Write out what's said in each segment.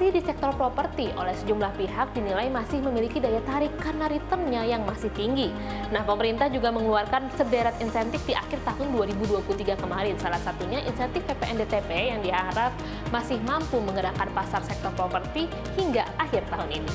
Investasi di sektor properti oleh sejumlah pihak dinilai masih memiliki daya tarik karena returnnya yang masih tinggi. Nah, pemerintah juga mengeluarkan sederet insentif di akhir tahun 2023 kemarin. Salah satunya insentif PPNDTP yang diharap masih mampu menggerakkan pasar sektor properti hingga akhir tahun ini.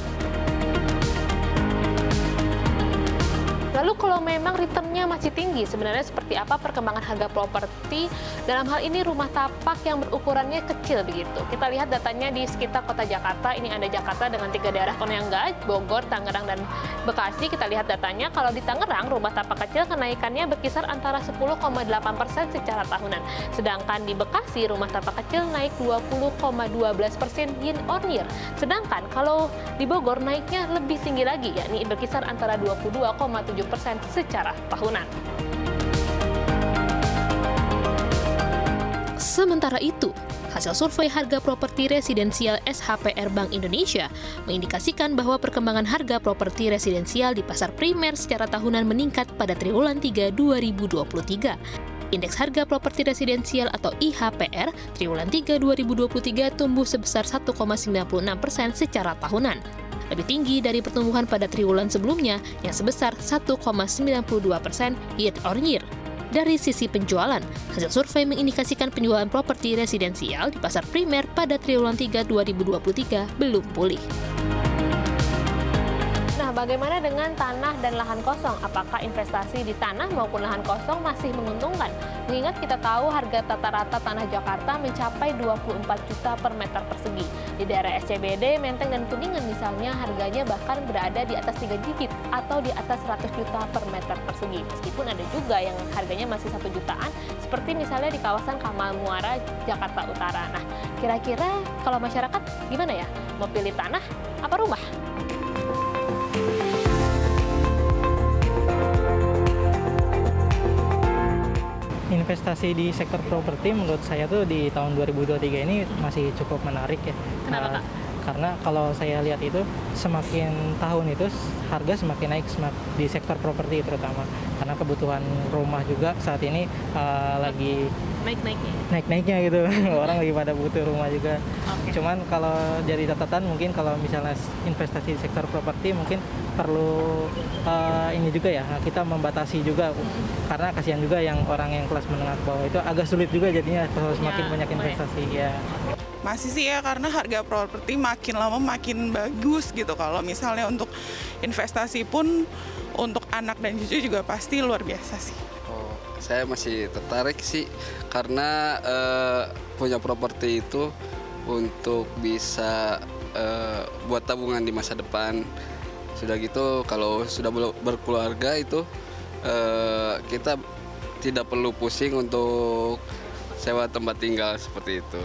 Lalu kalau memang returnnya masih tinggi, sebenarnya seperti apa perkembangan harga properti? Dalam hal ini rumah tapak yang berukurannya kecil begitu. Kita lihat datanya di sekitar kota Jakarta. Ini ada Jakarta dengan 3 daerah penyangga, Bogor, Tangerang, dan Bekasi. Kita lihat datanya, kalau di Tangerang, rumah tapak kecil kenaikannya berkisar antara 10,8% secara tahunan. Sedangkan di Bekasi, rumah tapak kecil naik 20,12% year on year. Sedangkan kalau di Bogor naiknya lebih tinggi lagi, yakni berkisar antara 22,7% secara tahunan. Sementara itu, hasil survei harga properti residensial SHPR Bank Indonesia mengindikasikan bahwa perkembangan harga properti residensial di pasar primer secara tahunan meningkat pada triwulan 3 2023. Indeks harga properti residensial atau IHPR triwulan 3 2023 tumbuh sebesar 1,96% secara tahunan. Lebih tinggi dari pertumbuhan pada triwulan sebelumnya yang sebesar 1,92% year on year. Dari sisi penjualan, hasil survei mengindikasikan penjualan properti residensial di pasar primer pada triwulan 3 2023 belum pulih. Nah, bagaimana dengan tanah dan lahan kosong? Apakah investasi di tanah maupun lahan kosong masih menguntungkan? Mengingat kita tahu harga rata-rata tanah Jakarta mencapai 24 juta per meter persegi. Di daerah SCBD, Menteng, dan Kuningan misalnya harganya bahkan berada di atas 3 digit atau di atas 100 juta per meter persegi. Meskipun ada juga yang harganya masih 1 jutaan, seperti misalnya di kawasan Kamal Muara, Jakarta Utara. Nah, kira-kira kalau masyarakat gimana ya? Mau pilih tanah apa rumah? Investasi di sektor properti menurut saya tuh di tahun 2023 ini masih cukup menarik ya. Kenapa, Kak? Karena kalau saya lihat itu semakin tahun itu harga semakin naik di sektor properti terutama. Karena kebutuhan rumah juga saat ini lagi naik-naiknya gitu. Orang lagi pada butuh rumah juga. Okay. Cuman kalau dari catatan mungkin kalau misalnya investasi di sektor properti mungkin perlu ini juga ya, kita membatasi juga karena kasihan juga yang orang yang kelas menengah ke bawah itu agak sulit juga jadinya kalau semakin banyak investasi ya. Masih sih ya, karena harga properti makin lama makin bagus gitu. Kalau misalnya untuk investasi pun untuk anak dan cucu juga pasti luar biasa sih. Oh, saya masih tertarik sih karena punya properti itu untuk bisa buat tabungan di masa depan. Sudah gitu kalau sudah berkeluarga itu kita tidak perlu pusing untuk sewa tempat tinggal seperti itu.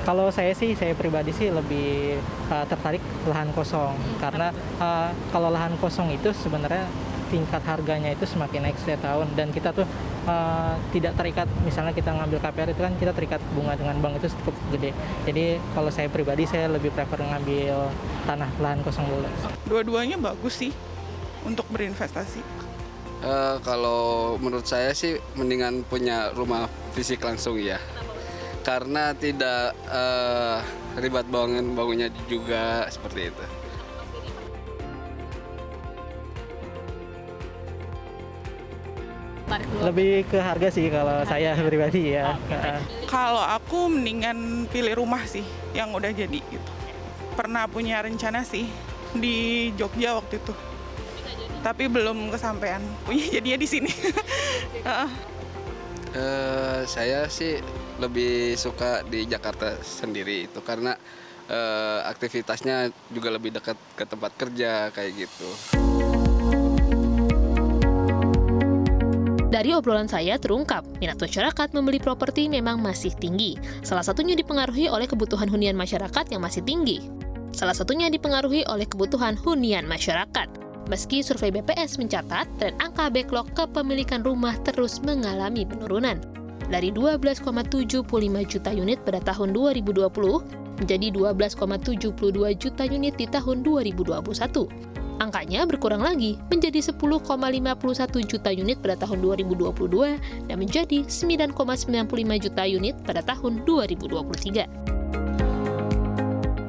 Kalau saya pribadi sih lebih tertarik lahan kosong karena kalau lahan kosong itu sebenarnya tingkat harganya itu semakin naik setiap tahun dan kita tuh tidak terikat, misalnya kita ngambil KPR itu kan kita terikat bunga dengan bank itu cukup gede. Jadi kalau saya pribadi saya lebih prefer ngambil tanah lahan kosong dulu. Dua-duanya bagus sih untuk berinvestasi. Kalau menurut saya sih mendingan punya rumah fisik langsung ya. Karena tidak ribet bangunnya juga seperti itu. Lebih ke harga sih kalau saya pribadi ya. Kalau aku mendingan pilih rumah sih yang udah jadi gitu. Pernah punya rencana sih di Jogja waktu itu. Tapi belum kesampaian. Punya jadinya di sini. Saya sih lebih suka di Jakarta sendiri itu karena aktivitasnya juga lebih dekat ke tempat kerja kayak gitu. Dari obrolan saya terungkap, minat masyarakat membeli properti memang masih tinggi. Salah satunya dipengaruhi oleh kebutuhan hunian masyarakat yang masih tinggi. Meski survei BPS mencatat tren angka backlog kepemilikan rumah terus mengalami penurunan. Dari 12,75 juta unit pada tahun 2020 menjadi 12,72 juta unit di tahun 2021. Angkanya berkurang lagi menjadi 10,51 juta unit pada tahun 2022 dan menjadi 9,95 juta unit pada tahun 2023.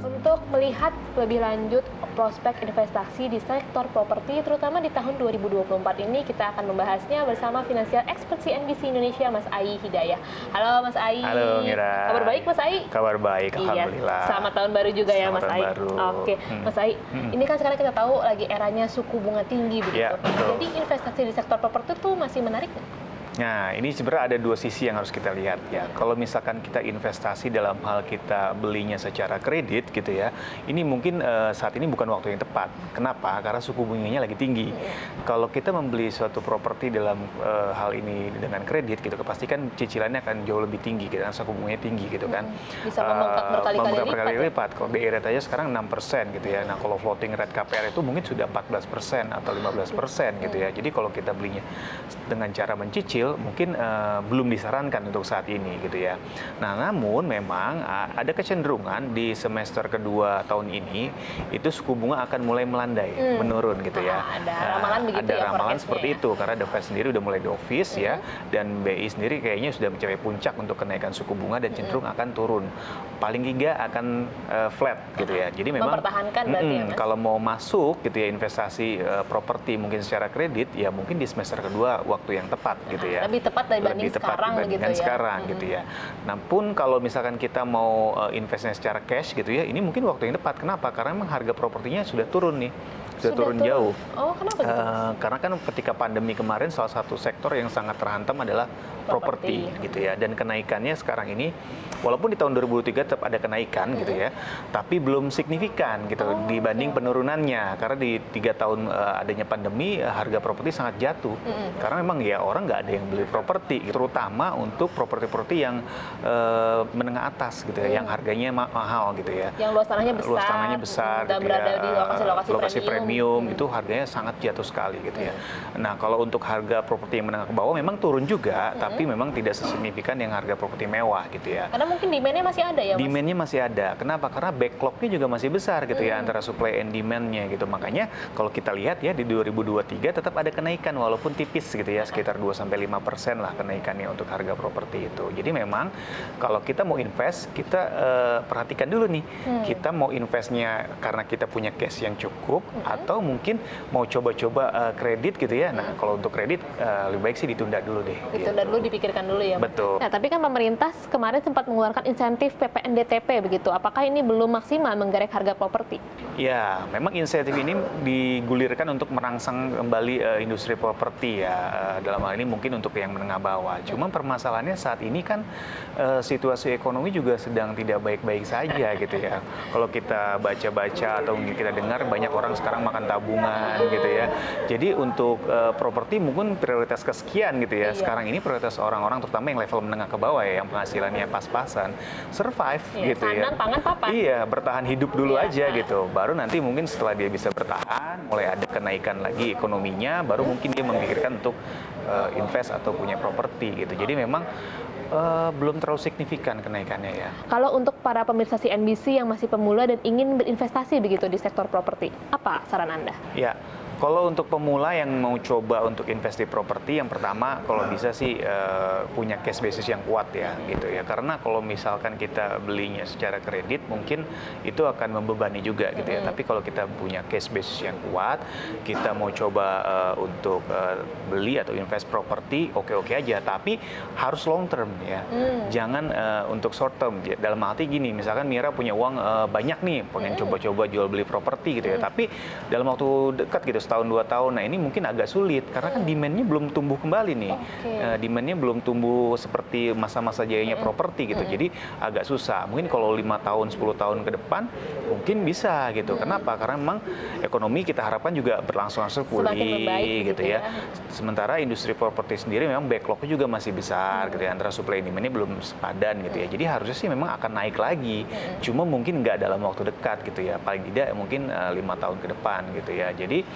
Untuk melihat lebih lanjut prospek investasi di sektor properti, terutama di tahun 2024 ini, kita akan membahasnya bersama financial expert CNBC Indonesia, Mas Ai Hidayah. Halo Mas Ai. Halo Mira. Kabar baik Mas Ai? Kabar baik, alhamdulillah. Iya. Selamat tahun baru juga ya Selamat Mas tahun Ai. baru. Oke, Mas Ai, ini kan sekarang kita tahu lagi eranya suku bunga tinggi begitu. Ya, betul. Jadi investasi di sektor properti tuh masih menarik nggak? Nah, ini sebenarnya ada dua sisi yang harus kita lihat ya. Kalau misalkan kita investasi dalam hal kita belinya secara kredit gitu ya, ini mungkin saat ini bukan waktu yang tepat. Kenapa? Karena suku bunganya lagi tinggi. Kalau kita membeli suatu properti dalam hal ini dengan kredit gitu, pastikan cicilannya akan jauh lebih tinggi gitu, karena suku bunganya tinggi gitu kan. Bisa membengkak berkali-kali lipat. Kalau BI rate aja sekarang 6% gitu ya. Nah, kalau floating rate KPR itu mungkin sudah 14% atau 15% gitu ya. Jadi kalau kita belinya dengan cara mencicil, mungkin belum disarankan untuk saat ini gitu ya. Nah, namun memang ada kecenderungan di semester kedua tahun ini itu suku bunga akan mulai melandai, menurun gitu ya. Ada ramalan begitu ada ya, ramalan seperti ya? itu karena The Fed sendiri udah mulai dovish ya, dan BI sendiri kayaknya sudah mencapai puncak untuk kenaikan suku bunga dan cenderung akan turun. Paling tidak akan flat gitu ya. Jadi memang mempertahankan berarti ya, Mas? kalau mau masuk gitu ya investasi properti mungkin secara kredit ya mungkin di semester kedua waktu yang tepat gitu ya. Lebih tepat dibanding sekarang gitu ya. Sekarang gitu ya. Nah, pun kalau misalkan kita mau investnya secara cash gitu ya, ini mungkin waktu yang tepat. Kenapa? Karena memang harga propertinya sudah turun nih. Sudah turun jauh. Oh, kenapa gitu? Karena kan ketika pandemi kemarin salah satu sektor yang sangat terhantam adalah properti gitu ya. Dan kenaikannya sekarang ini walaupun di tahun 2023 tetap ada kenaikan gitu ya, tapi belum signifikan gitu dibanding penurunannya. Karena di 3 tahun adanya pandemi harga properti sangat jatuh. Karena memang ya orang nggak ada yang beli properti, terutama untuk properti-properti yang menengah atas gitu ya, yang harganya mahal gitu ya. Yang luas tanahnya besar dan gitu berada di lokasi premium itu harganya sangat jatuh sekali gitu ya. Nah, kalau untuk harga properti yang menengah ke bawah memang turun juga, tapi memang tidak sesignifikan yang harga properti mewah gitu ya. Karena mungkin demand-nya masih ada ya, Mas? Demand-nya masih ada. Kenapa? Karena backlog-nya juga masih besar gitu ya, antara supply and demand-nya gitu. Makanya kalau kita lihat ya di 2023 tetap ada kenaikan walaupun tipis gitu ya, sekitar 2-5% lah kenaikannya untuk harga properti itu. Jadi memang kalau kita mau invest, kita perhatikan dulu nih, kita mau investnya karena kita punya cash yang cukup, atau mungkin mau coba-coba kredit gitu ya. Nah, kalau untuk kredit lebih baik sih ditunda dulu deh. Ditunda dulu, dipikirkan dulu ya, Mas? Betul. Nah, tapi kan pemerintah kemarin sempat mengeluarkan insentif PPNDTP begitu. Apakah ini belum maksimal menggerek harga properti? Ya, memang insentif ini digulirkan untuk merangsang kembali industri properti ya. Dalam hal ini mungkin untuk yang menengah bawah. Cuma permasalahannya saat ini kan situasi ekonomi juga sedang tidak baik-baik saja gitu ya. Kalau kita baca-baca atau mungkin kita dengar banyak orang sekarang makan tabungan gitu ya. Jadi untuk properti mungkin prioritas kesekian gitu ya. Sekarang ini prioritas orang-orang terutama yang level menengah ke bawah ya, yang penghasilannya pas-pasan, survive gitu ya. Sandang, pangan, papan. Iya, bertahan hidup dulu aja gitu. Baru nanti mungkin setelah dia bisa bertahan, mulai ada kenaikan lagi ekonominya, baru mungkin dia memikirkan untuk invest atau punya properti gitu. Jadi memang belum terlalu signifikan kenaikannya ya. Kalau untuk para pemirsa CNBC yang masih pemula dan ingin berinvestasi begitu di sektor properti, apa saran Anda? Ya, kalau untuk pemula yang mau coba untuk invest di properti, yang pertama kalau bisa sih punya cash basis yang kuat ya gitu ya. Karena kalau misalkan kita belinya secara kredit mungkin itu akan membebani juga gitu ya. Tapi kalau kita punya cash basis yang kuat, kita mau coba untuk beli atau invest properti, oke-oke aja. Tapi harus long term ya. Jangan untuk short term. Dalam arti gini, misalkan Mira punya uang banyak nih, pengen coba-coba jual beli properti gitu ya. Tapi dalam waktu dekat gitu, setahun 2 tahun, nah ini mungkin agak sulit karena kan demand-nya belum tumbuh kembali nih. Demand-nya belum tumbuh seperti masa-masa jayanya properti gitu. Jadi agak susah. Mungkin kalau 5 tahun, 10 tahun ke depan mungkin bisa gitu. Kenapa? Karena memang ekonomi kita harapkan juga berlangsung-langsung pulih gitu ya. Sementara industri properti sendiri memang backlog-nya juga masih besar gitu ya. Antara supply and demand-nya belum sepadan gitu ya. Jadi harusnya sih memang akan naik lagi. Cuma mungkin nggak dalam waktu dekat gitu ya. Paling tidak mungkin 5 tahun ke depan gitu ya. Jadi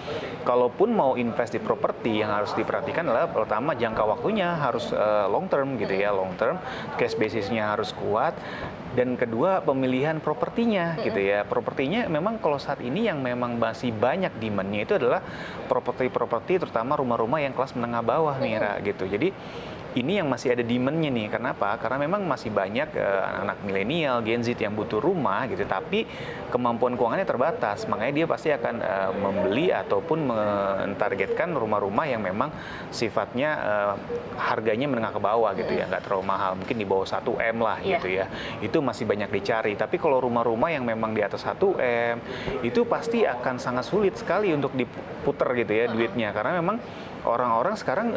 kalaupun mau invest di properti, yang harus diperhatikan adalah pertama jangka waktunya harus long term gitu ya, long term, cash basisnya harus kuat, dan kedua pemilihan propertinya gitu ya. Propertinya memang kalau saat ini yang memang masih banyak demand-nya itu adalah properti-properti terutama rumah-rumah yang kelas menengah bawah Mira gitu. Jadi ini yang masih ada demand-nya nih. Kenapa? Karena memang masih banyak anak-anak milenial, Gen Z yang butuh rumah gitu, tapi kemampuan keuangannya terbatas. Makanya dia pasti akan membeli ataupun mentargetkan rumah-rumah yang memang sifatnya harganya menengah ke bawah gitu ya, nggak terlalu mahal, mungkin di bawah 1 M lah gitu ya. Itu masih banyak dicari. Tapi kalau rumah-rumah yang memang di atas 1 M, itu pasti akan sangat sulit sekali untuk diputer gitu ya duitnya, karena memang orang-orang sekarang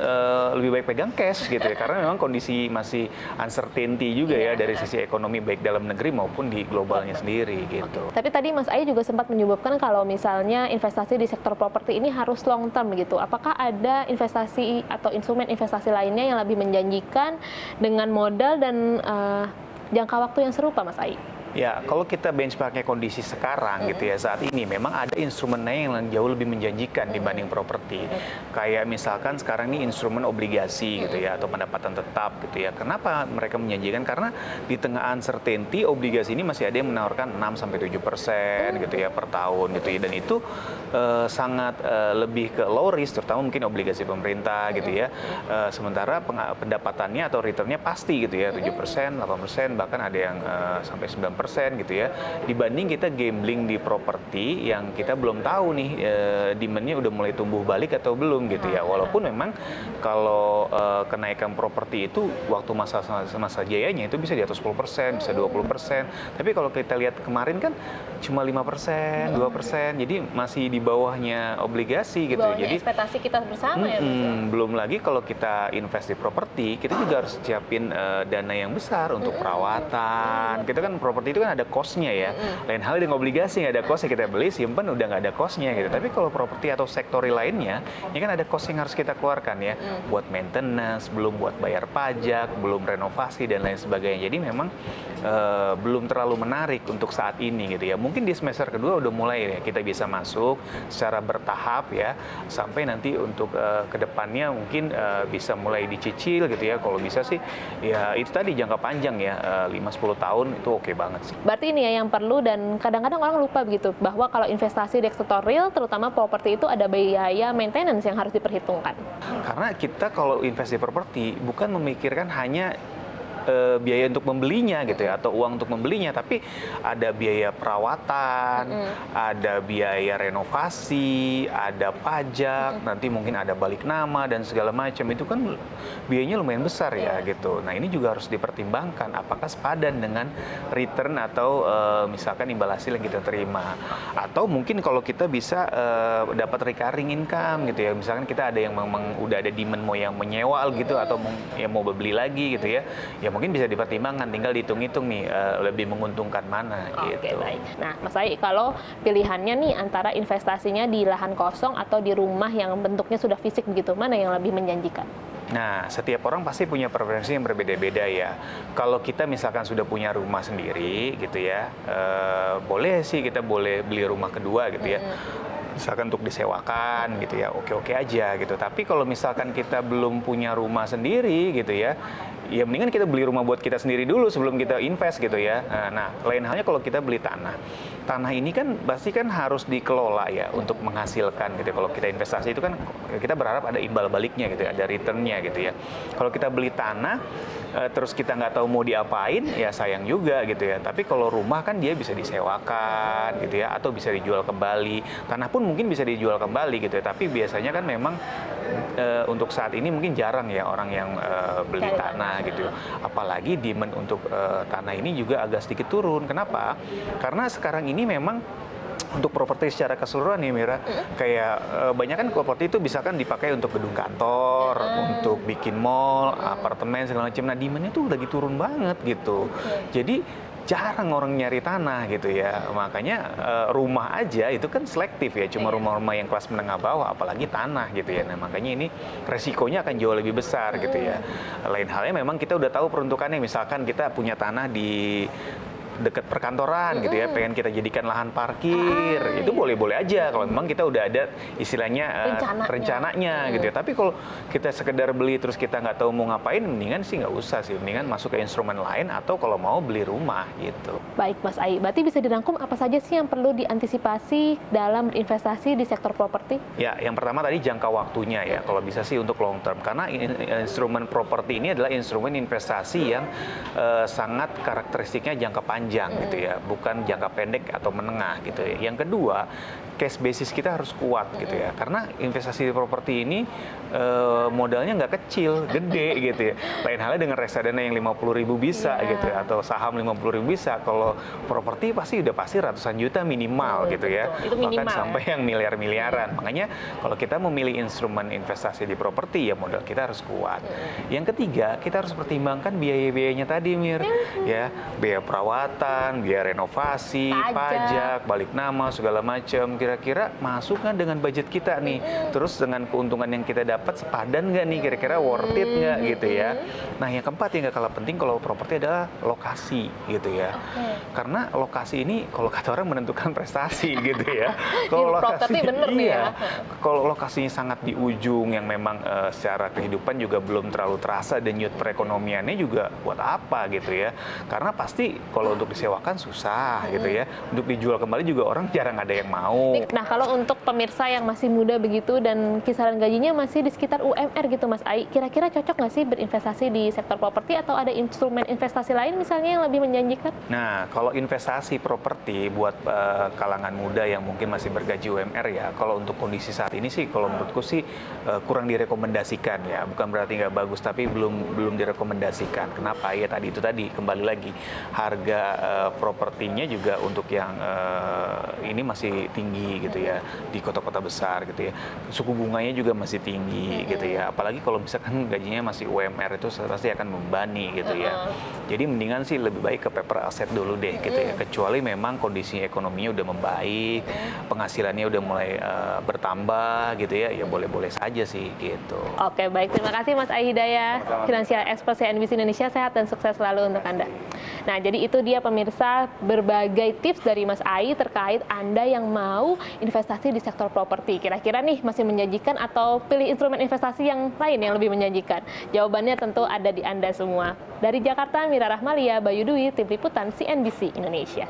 lebih baik pegang cash gitu ya, karena memang kondisi masih uncertainty juga ya dari sisi ekonomi baik dalam negeri maupun di globalnya sendiri gitu. Tapi tadi Mas Ai juga sempat menyebutkan kalau misalnya investasi di sektor properti ini harus long term gitu. Apakah ada investasi atau instrumen investasi lainnya yang lebih menjanjikan dengan modal dan jangka waktu yang serupa, Mas Ai? Ya, kalau kita benchmarknya kondisi sekarang gitu ya, saat ini memang ada instrumennya yang jauh lebih menjanjikan dibanding properti. Kayak misalkan sekarang ini instrumen obligasi gitu ya, atau pendapatan tetap gitu ya. Kenapa mereka menjanjikan? Karena di tengah uncertainty, obligasi ini masih ada yang menawarkan 6-7% gitu ya per tahun gitu ya. Dan itu sangat lebih ke low risk, terutama mungkin obligasi pemerintah gitu ya. Sementara pendapatannya atau returnnya pasti gitu ya, 7%, 8%, bahkan ada yang sampai 9% gitu ya, dibanding kita gambling di properti yang kita belum tahu nih demand-nya udah mulai tumbuh balik atau belum gitu ya. Walaupun memang kalau kenaikan properti itu waktu masa jayanya itu bisa di atas 10%, bisa 20%. Tapi kalau kita lihat kemarin kan cuma 5%, 2%. Jadi masih di bawahnya obligasi gitu. Bawahnya Jadi ekspektasi kita bersama ya, Mas? belum lagi kalau kita invest di properti, kita juga harus siapin dana yang besar untuk perawatan. Kita kan properti itu kan ada cost-nya ya. Lain hal dengan obligasi, nggak ada cost-nya, kita beli, simpen, udah nggak ada cost-nya gitu. Tapi kalau properti atau sektor lainnya, ini kan ada cost yang harus kita keluarkan ya. Buat maintenance, belum buat bayar pajak, belum renovasi, dan lain sebagainya. Jadi memang belum terlalu menarik untuk saat ini gitu ya. Mungkin di semester kedua udah mulai ya, kita bisa masuk secara bertahap ya, sampai nanti untuk kedepannya mungkin bisa mulai dicicil gitu ya. Kalau bisa sih, ya itu tadi jangka panjang ya, 5-10 tahun itu oke banget sih. Berarti ini ya yang perlu, dan kadang-kadang orang lupa begitu bahwa kalau investasi di sektor real, terutama properti itu ada biaya maintenance yang harus diperhitungkan. Karena kita kalau investasi properti bukan memikirkan hanya biaya untuk membelinya gitu ya, atau uang untuk membelinya, tapi ada biaya perawatan, ada biaya renovasi, ada pajak, nanti mungkin ada balik nama dan segala macam. Itu kan biayanya lumayan besar ya gitu. Nah, ini juga harus dipertimbangkan apakah sepadan dengan return atau misalkan imbal hasil yang kita terima. Atau mungkin kalau kita bisa dapat recurring income gitu ya. Misalkan kita ada yang memang udah ada demand mau yang menyewa gitu, atau yang mau beli lagi gitu ya. Ya mungkin bisa dipertimbangkan, tinggal dihitung-hitung nih lebih menguntungkan mana gitu. Oke, baik. Nah, Mas Ai, kalau pilihannya nih antara investasinya di lahan kosong atau di rumah yang bentuknya sudah fisik begitu, mana yang lebih menjanjikan? Nah, setiap orang pasti punya preferensi yang berbeda-beda ya. Kalau kita misalkan sudah punya rumah sendiri gitu ya, boleh sih kita boleh beli rumah kedua gitu ya. Misalkan untuk disewakan gitu ya, oke-oke aja gitu. Tapi kalau misalkan kita belum punya rumah sendiri gitu ya, ya mendingan kita beli rumah buat kita sendiri dulu sebelum kita invest gitu ya. Nah, lain halnya kalau kita beli tanah. Tanah ini kan pasti kan harus dikelola ya untuk menghasilkan gitu. Kalau kita investasi itu kan kita berharap ada imbal baliknya gitu ya, ada returnnya gitu ya. Kalau kita beli tanah terus kita nggak tahu mau diapain, ya sayang juga gitu ya. Tapi kalau rumah kan dia bisa disewakan gitu ya, atau bisa dijual kembali. Tanah pun mungkin bisa dijual kembali gitu ya. Tapi biasanya kan memang untuk saat ini mungkin jarang ya orang yang beli tanah gitu. Apalagi demand untuk tanah ini juga agak sedikit turun. Kenapa? Karena sekarang ini memang untuk properti secara keseluruhan nih Mira, kayak banyak kan properti itu bisa kan dipakai untuk gedung kantor, untuk bikin mall, apartemen segala macam. Nah, demand-nya tuh lagi turun banget gitu. Jadi jarang orang nyari tanah gitu ya. Makanya rumah aja itu kan selektif ya, cuma rumah-rumah yang kelas menengah bawah, apalagi tanah gitu ya. Nah, makanya ini resikonya akan jauh lebih besar gitu ya. Lain halnya memang kita udah tahu peruntukannya, misalkan kita punya tanah di dekat perkantoran gitu ya, pengen kita jadikan lahan parkir, itu boleh-boleh aja kalau memang kita udah ada istilahnya rencananya gitu ya. Tapi kalau kita sekedar beli terus kita nggak tahu mau ngapain, mendingan sih nggak usah sih, mendingan masuk ke instrumen lain atau kalau mau beli rumah gitu. Baik Mas Ai, berarti bisa dirangkum apa saja sih yang perlu diantisipasi dalam berinvestasi di sektor properti? Ya, yang pertama tadi jangka waktunya ya, kalau bisa sih untuk long term, karena instrumen properti ini adalah instrumen investasi yang sangat karakteristiknya jangka panjang gitu ya, bukan jangka pendek atau menengah gitu ya. Yang kedua, cash basis kita harus kuat gitu ya, karena investasi di properti ini modalnya nggak kecil, gede gitu ya. Lain halnya dengan reksadana yang 50.000 bisa gitu ya, atau saham 50.000 bisa. Kalau properti pasti ratusan juta minimal gitu ya, itu minimal, bahkan sampai yang miliar-miliaran. Makanya kalau kita memilih instrumen investasi di properti ya modal kita harus kuat. Yang ketiga, kita harus pertimbangkan biaya-biayanya tadi Mir, ya biaya perawatan, biaya renovasi, pajak, balik nama segala macam. Kira-kira masuk nggak dengan budget kita nih? Terus dengan keuntungan yang kita dapat sepadan nggak nih? Kira-kira worth it nggak gitu ya? Nah yang keempat yang nggak kalah penting kalau properti adalah lokasi gitu ya. Karena lokasi ini kalau kata orang menentukan prestasi gitu ya. Kalau kalau lokasinya sangat di ujung yang memang secara kehidupan juga belum terlalu terasa dan nyut perekonomiannya juga buat apa gitu ya. Karena pasti kalau untuk disewakan susah gitu ya. Untuk dijual kembali juga orang jarang ada yang mau. Nah, kalau untuk pemirsa yang masih muda begitu dan kisaran gajinya masih di sekitar UMR gitu Mas Ai, kira-kira cocok nggak sih berinvestasi di sektor properti atau ada instrumen investasi lain misalnya yang lebih menjanjikan? Nah, kalau investasi properti buat kalangan muda yang mungkin masih bergaji UMR ya, kalau untuk kondisi saat ini sih kalau menurutku sih kurang direkomendasikan ya. Bukan berarti nggak bagus, tapi belum direkomendasikan. Kenapa? Ya tadi kembali lagi harga propertinya juga untuk yang ini masih tinggi gitu ya, di kota-kota besar gitu ya. Suku bunganya juga masih tinggi gitu ya. Apalagi kalau misalkan gajinya masih UMR itu pasti akan membebani gitu ya. Jadi mendingan sih lebih baik ke paper asset dulu deh gitu ya. Kecuali memang kondisi ekonominya udah membaik, penghasilannya udah mulai bertambah gitu ya. Ya boleh-boleh saja sih gitu. Oke, baik. Terima kasih Mas Ai Hidayah, Financial Expert CNBC Indonesia. Sehat dan sukses selalu untuk Anda. Nah, jadi itu dia pemirsa berbagai tips dari Mas Ai terkait Anda yang mau investasi di sektor properti. Kira-kira nih masih menjanjikan atau pilih instrumen investasi yang lain yang lebih menjanjikan? Jawabannya tentu ada di Anda semua. Dari Jakarta, Mira Rahmalia, Bayu Dwi, Tim Liputan CNBC Indonesia.